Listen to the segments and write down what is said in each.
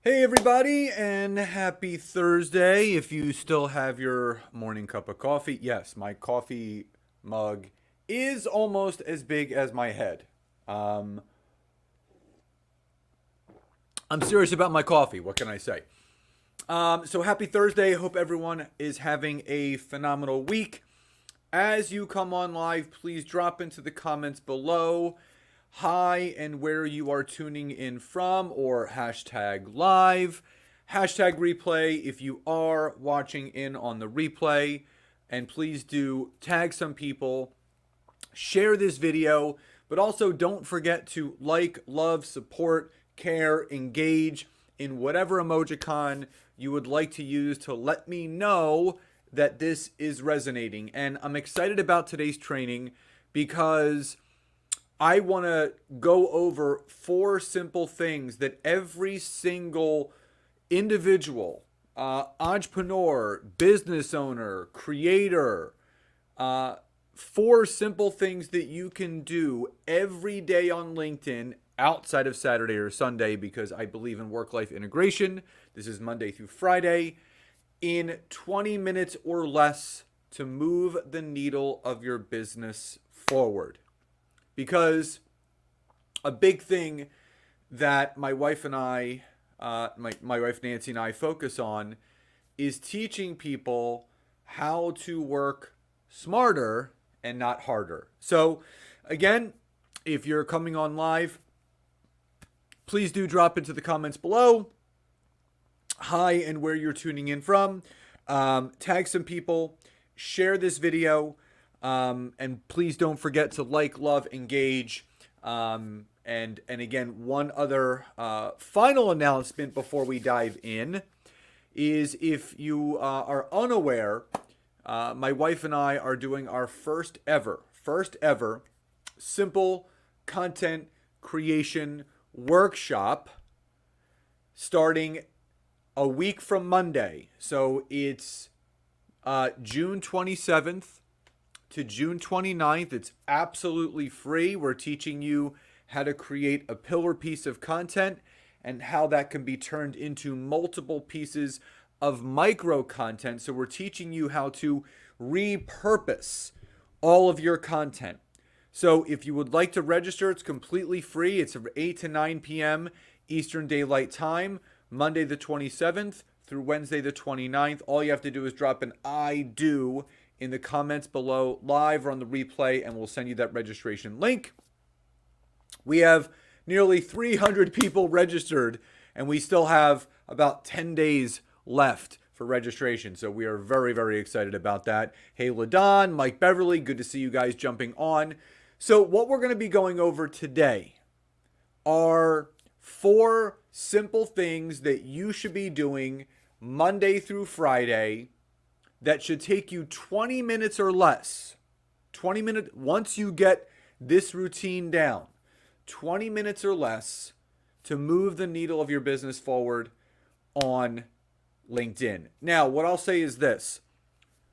Hey, everybody, and happy Thursday. If you still have your morning cup of coffee, yes, my coffee mug is almost as big as my head. Um, I'm serious about my coffee. What can I say? So, happy Thursday. Hope everyone is having a phenomenal week. As you come on live, please drop into the comments below hi and where you are tuning in from, or hashtag live, hashtag replay if you are watching in on the replay. And please do tag some people, share this video, but also don't forget to like, love, support, care, engage in whatever emojicon you would like to use to let me know that this is resonating. And I'm excited about today's training because I want to go over 4 simple things that every single individual, entrepreneur, business owner, creator, 4 simple things that you can do every day on LinkedIn outside of Saturday or Sunday, because I believe in work-life integration. This is Monday through Friday, in 20 minutes or less to move the needle of your business forward. Because a big thing that my wife and I, my wife Nancy and I focus on is teaching people how to work smarter and not harder. So, again, if you're coming on live, please do drop into the comments below hi and where you're tuning in from. Tag some people, share this video, and please don't forget to like, love, engage. And again, one other final announcement before we dive in is, if you are unaware, my wife and I are doing our first ever simple content creation workshop starting a week from Monday. So it's June 27th to June 29th. It's absolutely free. We're teaching you how to create a pillar piece of content and how that can be turned into multiple pieces of micro content. So we're teaching you how to repurpose all of your content. So if you would like to register, it's completely free. It's 8 to 9 p.m. Eastern Daylight Time, Monday the 27th through Wednesday the 29th. All you have to do is drop an I do in the comments below, live or on the replay, and we'll send you that registration link. We have nearly 300 people registered, and we still have about 10 days left for registration. So we are very, very excited about that. Hey, LaDon, Mike Beverly, good to see you guys jumping on. So what we're going to be going over today are 4 simple things that you should be doing Monday through Friday that should take you 20 minutes or less. 20 minutes, once you get this routine down, 20 minutes or less to move the needle of your business forward on LinkedIn. Now, what I'll say is this.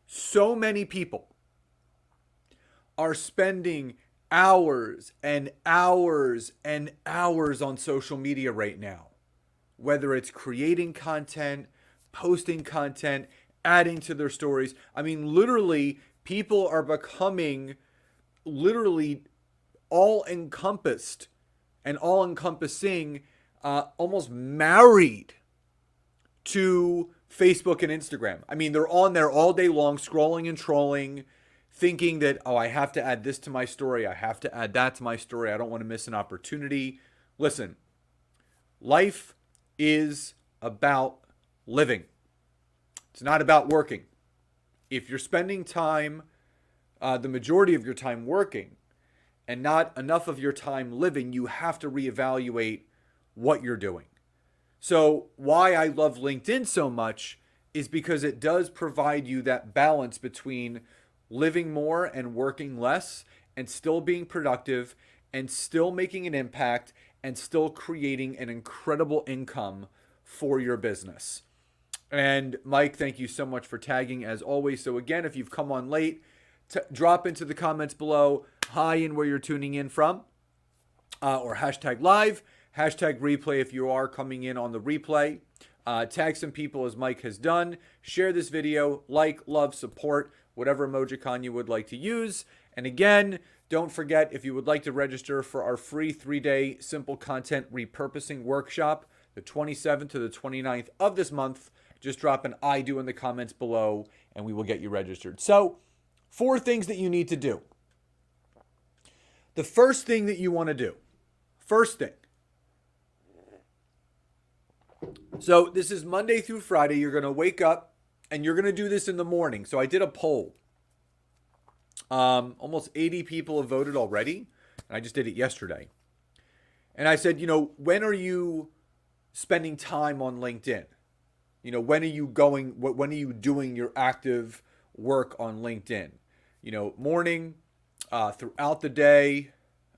So many people are spending hours and hours and hours on social media right now, whether it's creating content, posting content, adding to their stories. I mean, literally, people are becoming literally all encompassed and all encompassing, almost married to Facebook and Instagram. I mean, they're on there all day long, scrolling and trolling, thinking that, oh, I have to add this to my story. I have to add that to my story. I don't want to miss an opportunity. Listen, life is about living. It's not about working. If you're spending time, the majority of your time working, and not enough of your time living, you have to reevaluate what you're doing. So why I love LinkedIn so much is because it does provide you that balance between living more and working less, and still being productive, and still making an impact, and still creating an incredible income for your business. And Mike, thank you so much for tagging as always. So again, if you've come on late, drop into the comments below hi and where you're tuning in from, or hashtag live, Hashtag replay if you are coming in on the replay. Tag some people as Mike has done. Share this video. Like, love, support, whatever emojicon you would like to use. And again, don't forget, if you would like to register for our free 3-day simple content repurposing workshop, the 27th to the 29th of this month, just drop an I do in the comments below and we will get you registered. So, 4 things that you need to do. The first thing that you want to do, first thing. So this is Monday through Friday. You're going to wake up and you're going to do this in the morning. So I did a poll. Almost 80 people have voted already. And I just did it yesterday. And I said, when are you spending time on LinkedIn? When are you doing your active work on LinkedIn? Morning, throughout the day,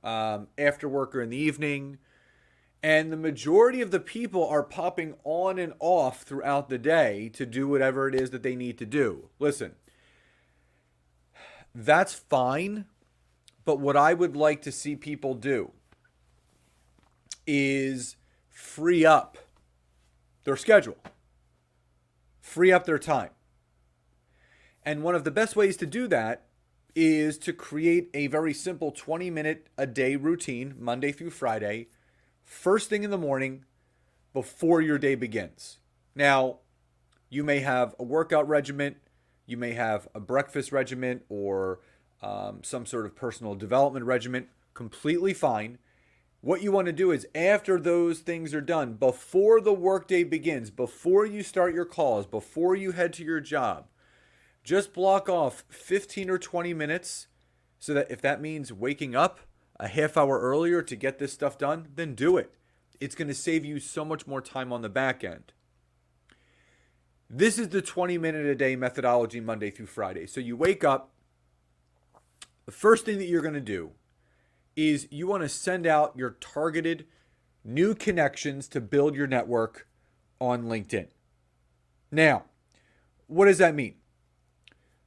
after work or in the evening. And the majority of the people are popping on and off throughout the day to do whatever it is that they need to do. Listen, that's fine. But what I would like to see people do is free up their schedule, free up their time. And one of the best ways to do that is to create a very simple 20-minute a day routine, Monday through Friday, first thing in the morning before your day begins. Now, you may have a workout regimen, you may have a breakfast regimen, or some sort of personal development regimen, completely fine. What you want to do is after those things are done, before the workday begins, before you start your calls, before you head to your job, just block off 15 or 20 minutes so that if that means waking up a half hour earlier to get this stuff done, then do it. It's going to save you so much more time on the back end. This is the 20-minute a day methodology Monday through Friday. So you wake up, the first thing that you're going to do is you want to send out your targeted new connections to build your network on LinkedIn. Now, what does that mean?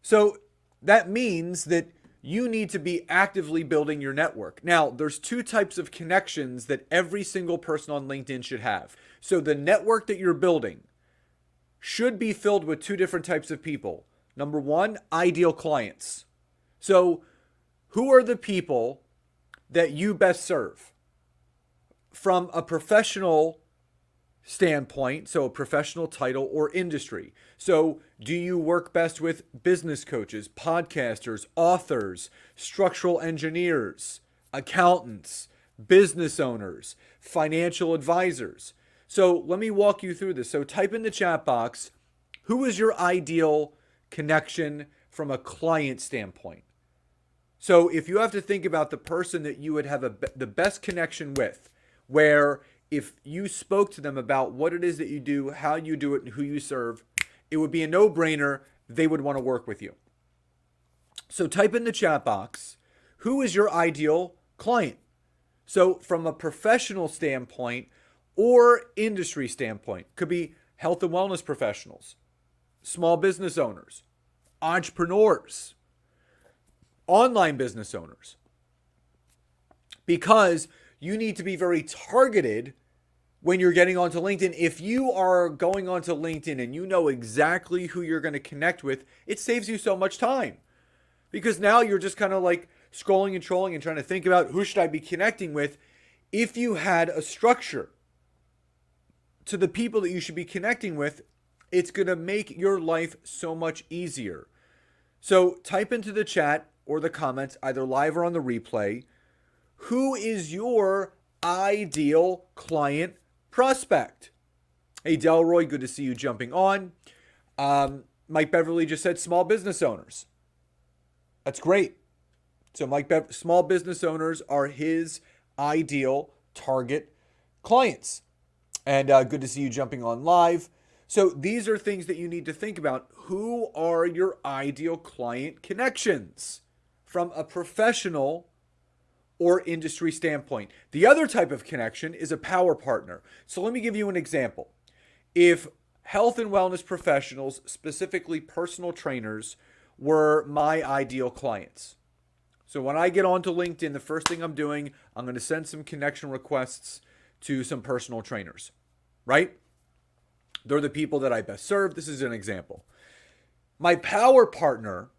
So that means that you need to be actively building your network. Now, there's 2 types of connections that every single person on LinkedIn should have. So the network that you're building should be filled with 2 different types of people. Number 1, ideal clients. So who are the people that you best serve? From a professional standpoint, so a professional title or industry. So do you work best with business coaches, podcasters, authors, structural engineers, accountants, business owners, financial advisors? So let me walk you through this. So type in the chat box, who is your ideal connection from a client standpoint? So if you have to think about the person that you would have the best connection with, where if you spoke to them about what it is that you do, how you do it, and who you serve, it would be a no-brainer. They would want to work with you. So type in the chat box, who is your ideal client? So from a professional standpoint or industry standpoint, could be health and wellness professionals, small business owners, entrepreneurs, online business owners. Because you need to be very targeted when you're getting onto LinkedIn. If you are going onto LinkedIn and you know exactly who you're going to connect with, it saves you so much time. Because now you're just kind of like scrolling and trolling and trying to think about who should I be connecting with. If you had a structure to the people that you should be connecting with, it's going to make your life so much easier. So type into the chat or the comments, either live or on the replay, who is your ideal client prospect? Hey, Delroy, good to see you jumping on. Mike Beverly just said small business owners. That's great. So small business owners are his ideal target clients. And good to see you jumping on live. So these are things that you need to think about. Who are your ideal client connections from a professional or industry standpoint? The other type of connection is a power partner. So let me give you an example. If health and wellness professionals, specifically personal trainers, were my ideal clients. So when I get onto LinkedIn, the first thing I'm doing, I'm going to send some connection requests to some personal trainers, right? They're the people that I best serve. This is an example. My power partner,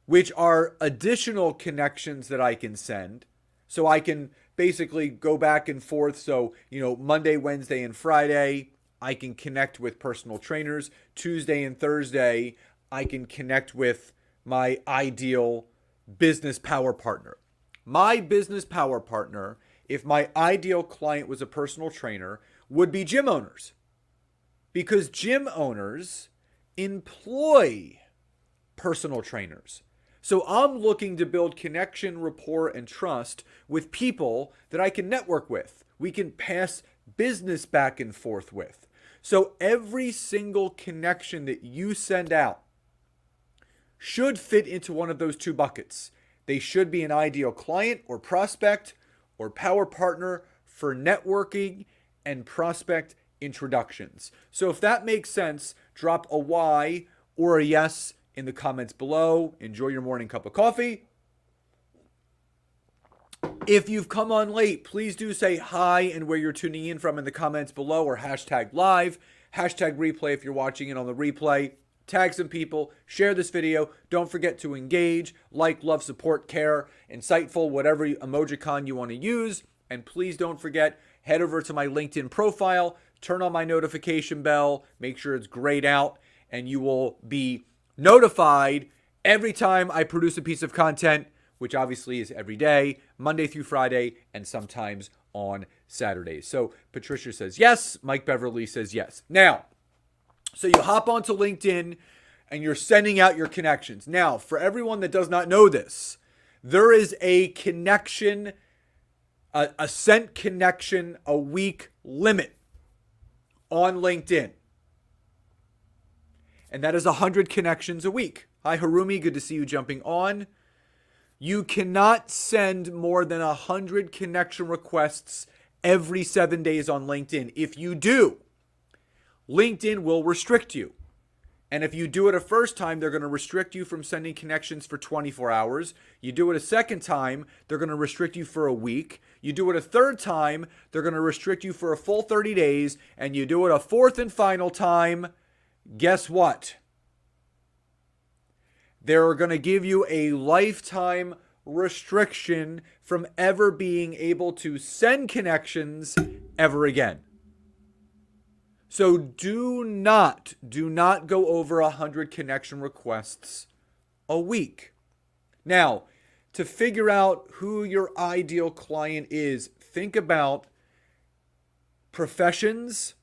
which are additional connections that I can send, so I can basically go back and forth. So, Monday, Wednesday, and Friday, I can connect with personal trainers. Tuesday and Thursday, I can connect with my ideal business power partner. My business power partner, if my ideal client was a personal trainer, would be gym owners. Because gym owners employ personal trainers. So I'm looking to build connection, rapport, and trust with people that I can network with. We can pass business back and forth with. So every single connection that you send out should fit into one of those two buckets. They should be an ideal client or prospect or power partner for networking and prospect introductions. So if that makes sense, drop a Y or a yes in the comments below. Enjoy your morning cup of coffee. If you've come on late, please do say hi and where you're tuning in from in the comments below, or hashtag live, hashtag replay if you're watching it on the replay. Tag some people, share this video. Don't forget to engage, like, love, support, care, insightful, whatever emojicon you want to use. And please don't forget, head over to my LinkedIn profile, turn on my notification bell, make sure it's grayed out, and you will be notified every time I produce a piece of content, which obviously is every day, Monday through Friday, and sometimes on Saturdays. So Patricia says yes. Mike Beverly says yes. Now, so you hop onto LinkedIn and you're sending out your connections. Now, for everyone that does not know this, there is a connection, a sent connection a week limit on LinkedIn. And that is 100 connections a week. Hi, Harumi. Good to see you jumping on. You cannot send more than 100 connection requests every 7 days on LinkedIn. If you do, LinkedIn will restrict you. And if you do it a first time, they're going to restrict you from sending connections for 24 hours. You do it a second time, they're going to restrict you for a week. You do it a third time, they're going to restrict you for a full 30 days. And you do it a fourth and final time, guess what? They're going to give you a lifetime restriction from ever being able to send connections ever again. So do not go over 100 connection requests a week. Now, to figure out who your ideal client is, think about professions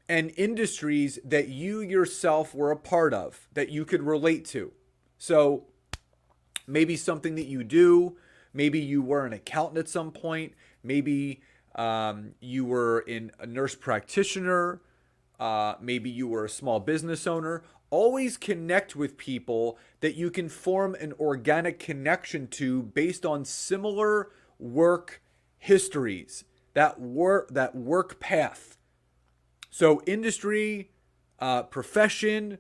and industries that you yourself were a part of, that you could relate to. So maybe something that you do, maybe you were an accountant at some point, maybe you were a nurse practitioner, maybe you were a small business owner. Always connect with people that you can form an organic connection to based on similar work histories, that work path. So industry, profession,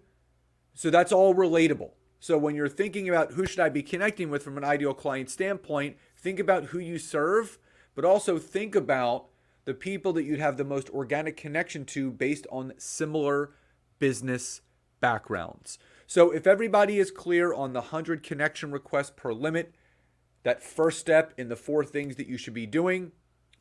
so that's all relatable. So when you're thinking about who should I be connecting with from an ideal client standpoint, think about who you serve, but also think about the people that you'd have the most organic connection to based on similar business backgrounds. So if everybody is clear on the 100 connection requests per limit, that first step in the 4 things that you should be doing,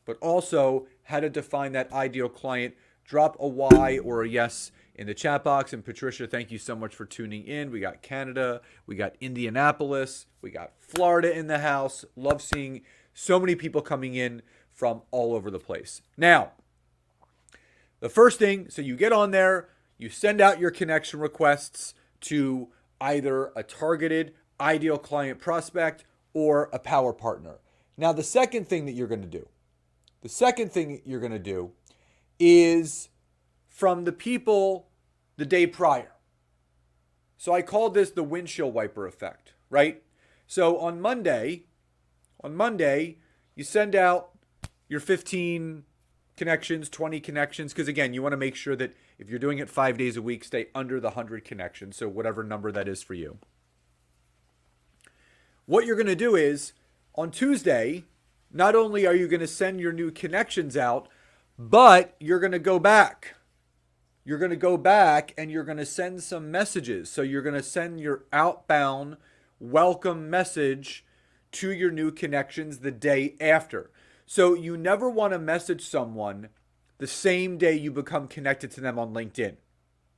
but also how to define that ideal client, drop a Y or a yes in the chat box. And Patricia, thank you so much for tuning in. We got Canada, we got Indianapolis, we got Florida in the house. Love seeing so many people coming in from all over the place. Now, the first thing, so you get on there, you send out your connection requests to either a targeted ideal client prospect or a power partner. Now, the second thing that you're going to do is from the people the day prior. So I call this the windshield wiper effect, right? So on Monday, you send out your 15 connections, 20 connections, because again, you want to make sure that if you're doing it 5 days a week, stay under the 100 connections, so whatever number that is for you. What you're going to do is, on Tuesday, not only are you going to send your new connections out, but you're going to go back. You're going to go back and you're going to send some messages. So you're going to send your outbound welcome message to your new connections the day after. So you never want to message someone the same day you become connected to them on LinkedIn.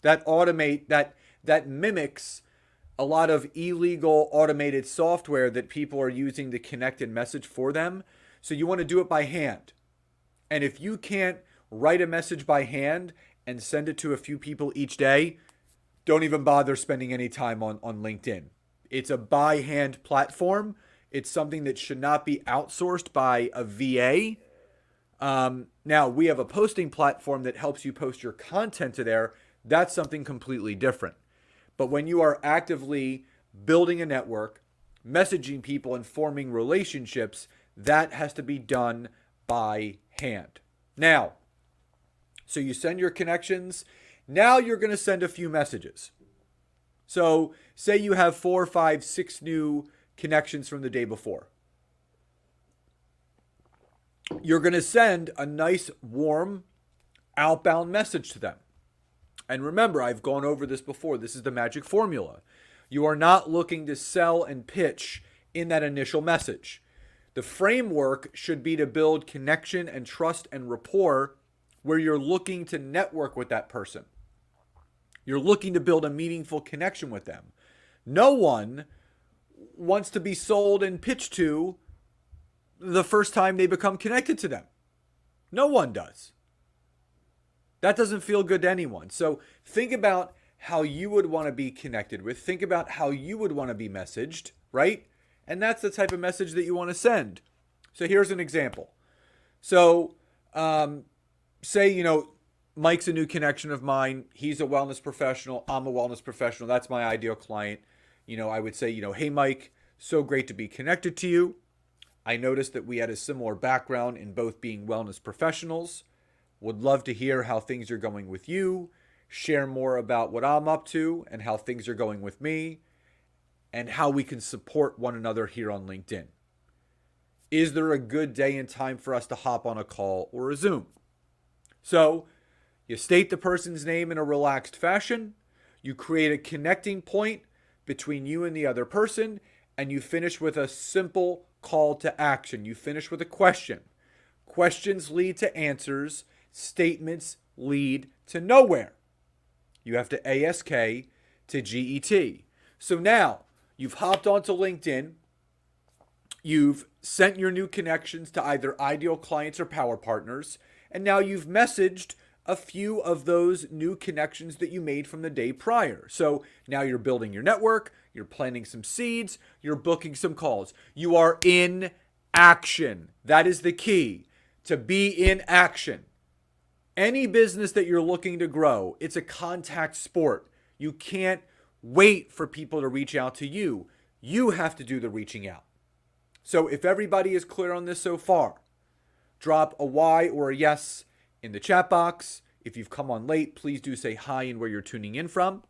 That mimics a lot of illegal automated software that people are using to connect and message for them. So you want to do it by hand. And if you can't write a message by hand and send it to a few people each day, don't even bother spending any time on LinkedIn. It's a by hand platform. It's something that should not be outsourced by a VA. Now, we have a posting platform that helps you post your content to there. That's something completely different. But when you are actively building a network, messaging people, and forming relationships, that has to be done by hand. Now, so you send your connections. Now you're going to send a few messages. So say you have 4, 5, 6 new connections from the day before. You're going to send a nice, warm, outbound message to them. And remember, I've gone over this before. This is the magic formula. You are not looking to sell and pitch in that initial message. The framework should be to build connection and trust and rapport where you're looking to network with that person. You're looking to build a meaningful connection with them. No one wants to be sold and pitched to the first time they become connected to them. No one does. That doesn't feel good to anyone. So think about how you would want to be connected with. Think about how you would want to be messaged, right? And that's the type of message that you want to send. So here's an example. So say, Mike's a new connection of mine. He's a wellness professional. I'm a wellness professional. That's my ideal client. I would say, hey, Mike, so great to be connected to you. I noticed that we had a similar background in both being wellness professionals. Would love to hear how things are going with you, share more about what I'm up to and how things are going with me, and how we can support one another here on LinkedIn. Is there a good day and time for us to hop on a call or a Zoom? So you state the person's name in a relaxed fashion, you create a connecting point between you and the other person, and you finish with a simple call to action. You finish with a question. Questions lead to answers. Statements lead to nowhere. You have to ASK to GET. So now you've hopped onto LinkedIn. You've sent your new connections to either ideal clients or power partners. And now you've messaged a few of those new connections that you made from the day prior. So now you're building your network. You're planting some seeds. You're booking some calls. You are in action. That is the key, to be in action. Any business that you're looking to grow, it's a contact sport. You can't wait for people to reach out to you. You have to do the reaching out. So if everybody is clear on this so far, drop a Y or a yes in the chat box. If you've come on late, please do say hi and where you're tuning in from,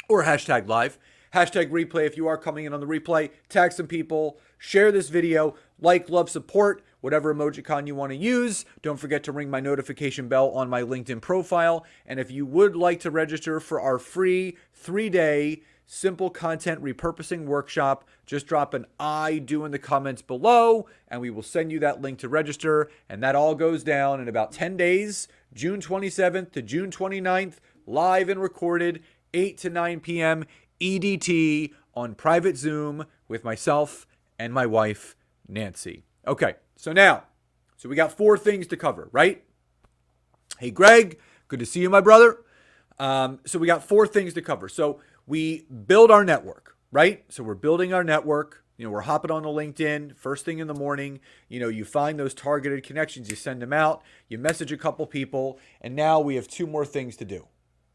or hashtag live. Hashtag replay if you are coming in on the replay. Tag some people. Share this video. Like, love, support. Whatever emojicon you want to use. Don't forget to ring my notification bell on my LinkedIn profile. And if you would like to register for our free 3-day simple content repurposing workshop, just drop an I do in the comments below, and we will send you that link to register. And that all goes down in about 10 days, June 27th to June 29th, live and recorded, 8 to 9 p.m. EDT on private Zoom with myself and my wife, Nancy. Okay, so we got 4 things to cover, right? Hey, Greg, good to see you, my brother. So we got 4 things to cover. So we build our network, right? So we're building our network. We're hopping on to LinkedIn first thing in the morning. You find those targeted connections, you send them out, you message a couple people, and now we have 2 more things to do.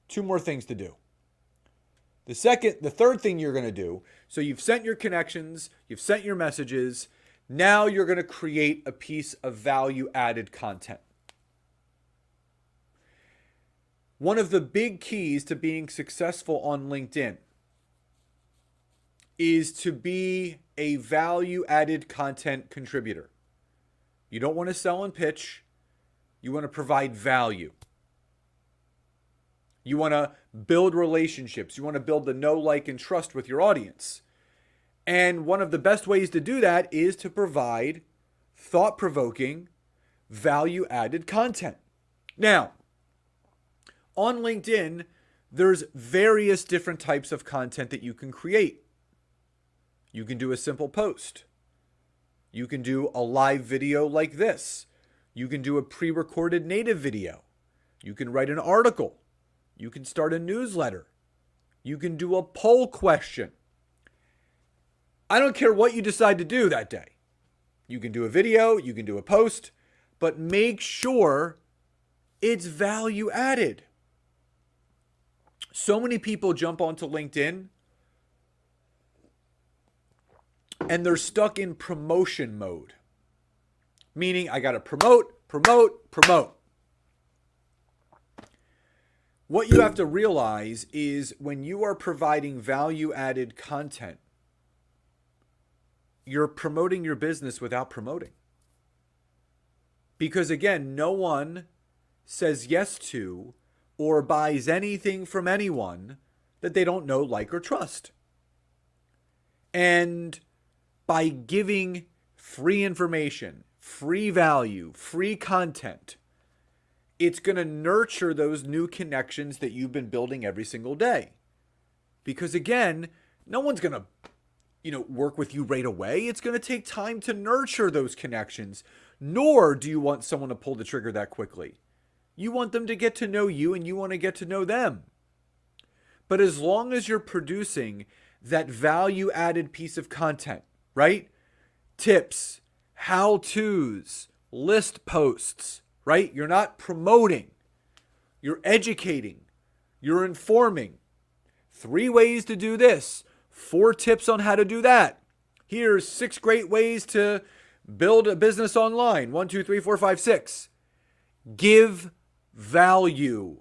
2 more things to do. The third thing you're going to do, so you've sent your connections, you've sent your messages, now you're going to create a piece of value-added content. One of the big keys to being successful on LinkedIn is to be a value-added content contributor. You don't want to sell and pitch. You want to provide value. You want to build relationships. You want to build the know, like, and trust with your audience. And one of the best ways to do that is to provide thought-provoking, value-added content. Now, on LinkedIn, there's various different types of content that you can create. You can do a simple post. You can do a live video like this. You can do a pre-recorded native video. You can write an article. You can start a newsletter. You can do a poll question. I don't care what you decide to do that day. You can do a video, you can do a post, but make sure it's value added. So many people jump onto LinkedIn and they're stuck in promotion mode. Meaning, I got to promote. What you have to realize is when you are providing value-added content, you're promoting your business without promoting. Because again, no one says yes to or buys anything from anyone that they don't know, like, or trust. And by giving free information, free value, free content, it's going to nurture those new connections that you've been building every single day. Because again, no one's going to, work with you right away. It's going to take time to nurture those connections. Nor do you want someone to pull the trigger that quickly. You want them to get to know you and you want to get to know them. But as long as you're producing that value-added piece of content, right? Tips, how-tos, list posts, right? You're not promoting. You're educating. You're informing. 3 ways to do this. 4 tips on how to do that. Here's 6 great ways to build a business online. 1, 2, 3, 4, 5, 6. Give value.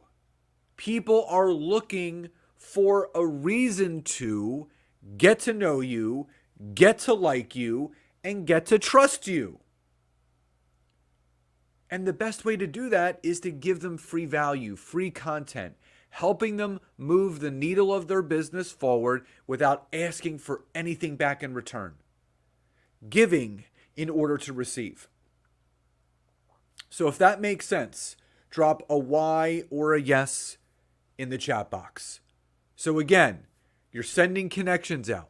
People are looking for a reason to get to know you, get to like you, and get to trust you. And the best way to do that is to give them free value, free content, helping them move the needle of their business forward without asking for anything back in return. Giving in order to receive. So if that makes sense, drop a Y or a yes in the chat box. So again, you're sending connections out.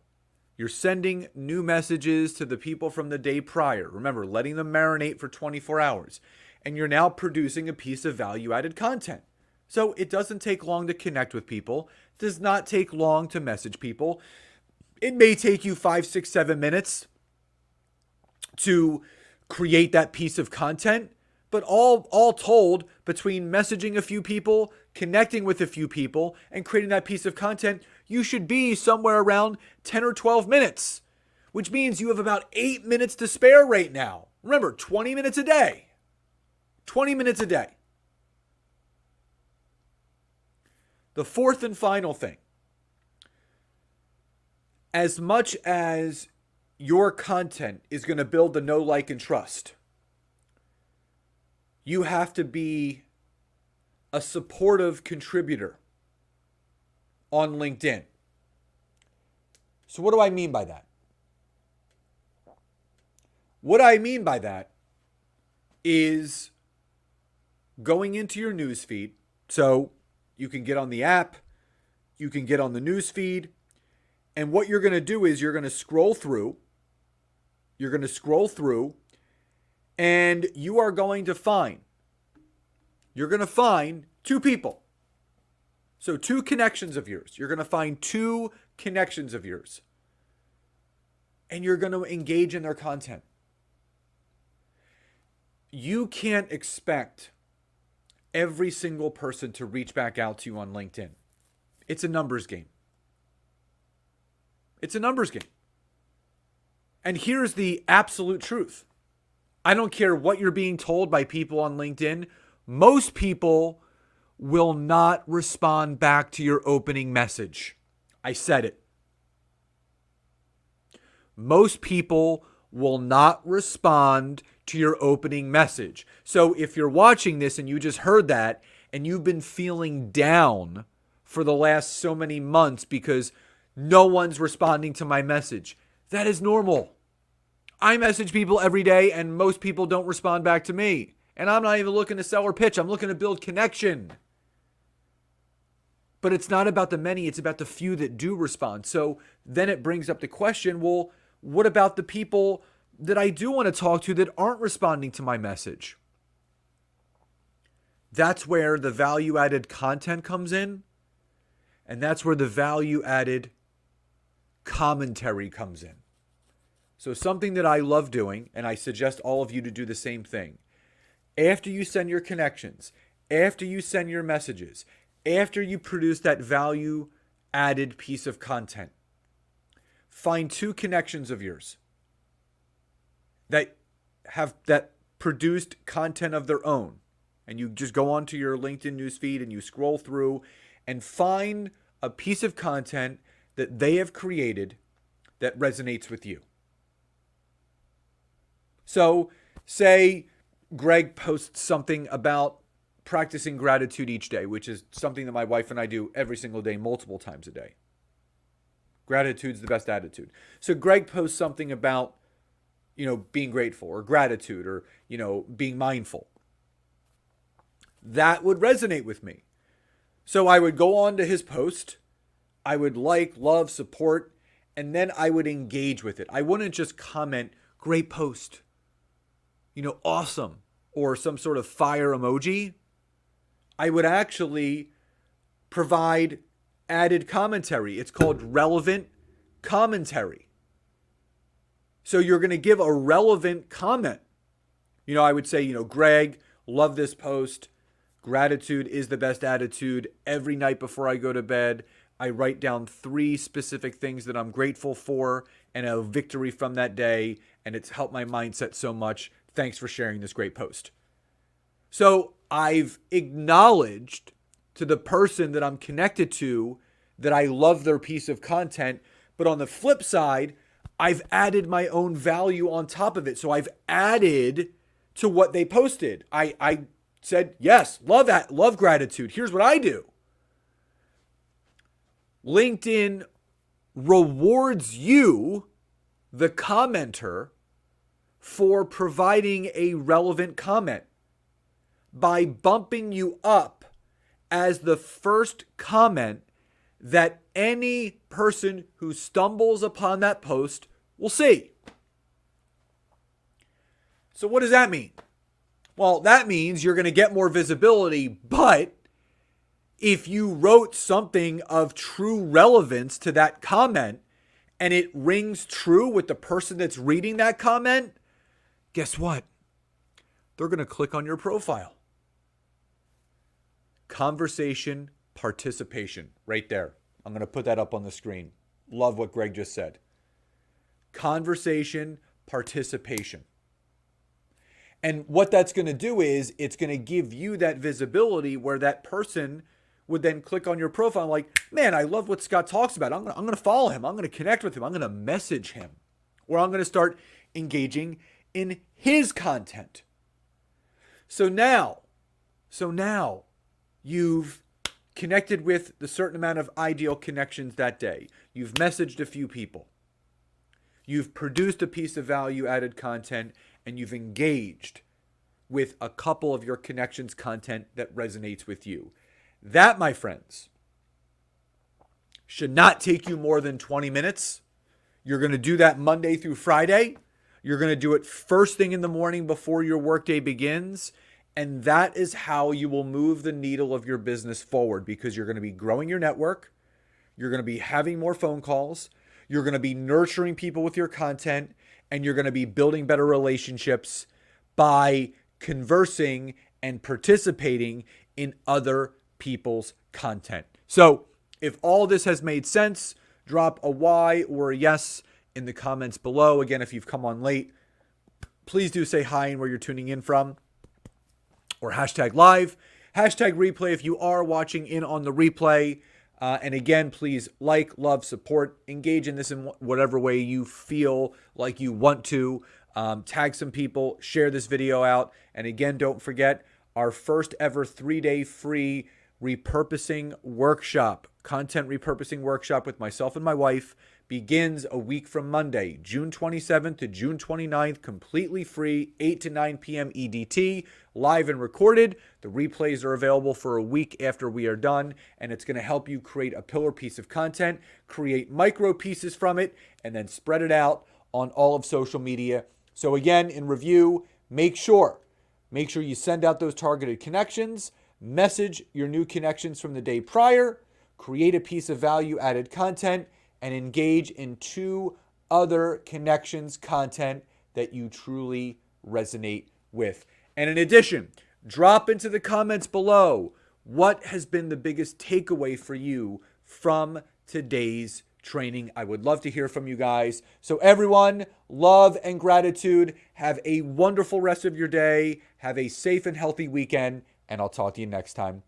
You're sending new messages to the people from the day prior. Remember, letting them marinate for 24 hours. And you're now producing a piece of value-added content. So it doesn't take long to connect with people. It does not take long to message people. It may take you 5, 6, 7 minutes to create that piece of content. But all told, between messaging a few people, connecting with a few people, and creating that piece of content, you should be somewhere around 10 or 12 minutes, which means you have about 8 minutes to spare right now. Remember, 20 minutes a day. 20 minutes a day. The fourth and final thing. As much as your content is going to build the know, like, and trust, you have to be a supportive contributor on LinkedIn. So what do I mean by that? What I mean by that is going into your newsfeed. So you can get on the app, you can get on the newsfeed, and what you're going to do is you're going to scroll through. And you are going to find 2 people. So 2 connections of yours. You're going to find 2 connections of yours. And you're going to engage in their content. You can't expect every single person to reach back out to you on LinkedIn. It's a numbers game. It's a numbers game. And here's the absolute truth. I don't care what you're being told by people on LinkedIn. Most people will not respond back to your opening message. I said it. Most people will not respond to your opening message. So if you're watching this and you just heard that and you've been feeling down for the last so many months because no one's responding to my message, that is normal. I message people every day and most people don't respond back to me. And I'm not even looking to sell or pitch. I'm looking to build connection. But it's not about the many, it's about the few that do respond. So then it brings up the question, well, what about the people that I do want to talk to that aren't responding to my message? That's where the value-added content comes in. And that's where the value-added commentary comes in. So something that I love doing, and I suggest all of you to do the same thing. After you send your connections, after you send your messages, after you produce that value-added piece of content, find 2 connections of yours that have produced content of their own. And you just go onto your LinkedIn newsfeed and you scroll through and find a piece of content that they have created that resonates with you. So say Greg posts something about practicing gratitude each day, which is something that my wife and I do every single day, multiple times a day. Gratitude's the best attitude. So Greg posts something about, being grateful or gratitude or, being mindful. That would resonate with me. So I would go on to his post. I would like, love, support, and then I would engage with it. I wouldn't just comment, great post, awesome, or some sort of fire emoji. I would actually provide added commentary. It's called relevant commentary. So you're going to give a relevant comment. I would say, Greg, love this post. Gratitude is the best attitude. Every night before I go to bed, I write down 3 specific things that I'm grateful for and a victory from that day. And it's helped my mindset so much. Thanks for sharing this great post. So I've acknowledged to the person that I'm connected to that I love their piece of content. But on the flip side, I've added my own value on top of it. So I've added to what they posted. I said, yes, love gratitude. Here's what I do. LinkedIn rewards you, the commenter, for providing a relevant comment by bumping you up as the first comment that any person who stumbles upon that post will see. So what does that mean? Well, that means you're going to get more visibility, but if you wrote something of true relevance to that comment and it rings true with the person that's reading that comment, guess what? They're going to click on your profile. Conversation participation, right there. I'm going to put that up on the screen. Love what Greg just said. Conversation participation. And what that's going to do is it's going to give you that visibility where that person would then click on your profile like, man, I love what Scott talks about. I'm going to follow him. I'm going to connect with him. I'm going to message him. Or I'm going to start engaging in his content. So now you've connected with the certain amount of ideal connections that day. You've messaged a few people. You've produced a piece of value-added content, and you've engaged with a couple of your connections' content that resonates with you. That, my friends, should not take you more than 20 minutes. You're going to do that Monday through Friday. You're going to do it first thing in the morning before your workday begins. And that is how you will move the needle of your business forward, because you're going to be growing your network. You're going to be having more phone calls. You're going to be nurturing people with your content, and you're going to be building better relationships by conversing and participating in other people's content. So if all this has made sense, drop a Y or a yes in the comments below. Again, if you've come on late, please do say hi and where you're tuning in from, or hashtag live, hashtag replay if you are watching in on the replay. And again, please like, love, support, engage in this in whatever way you feel like you want to. Tag some people, share this video out. And again, don't forget our first ever 3-day free repurposing workshop, content repurposing workshop with myself and my wife begins a week from Monday, June 27th to June 29th, completely free, 8 to 9 p.m. EDT, live and recorded. The replays are available for a week after we are done, and it's going to help you create a pillar piece of content, create micro pieces from it, and then spread it out on all of social media. So again, in review, make sure you send out those targeted connections, message your new connections from the day prior, create a piece of value-added content, and engage in 2 other connections content that you truly resonate with. And in addition, drop into the comments below what has been the biggest takeaway for you from today's training. I would love to hear from you guys. So everyone, love and gratitude. Have a wonderful rest of your day. Have a safe and healthy weekend, and I'll talk to you next time.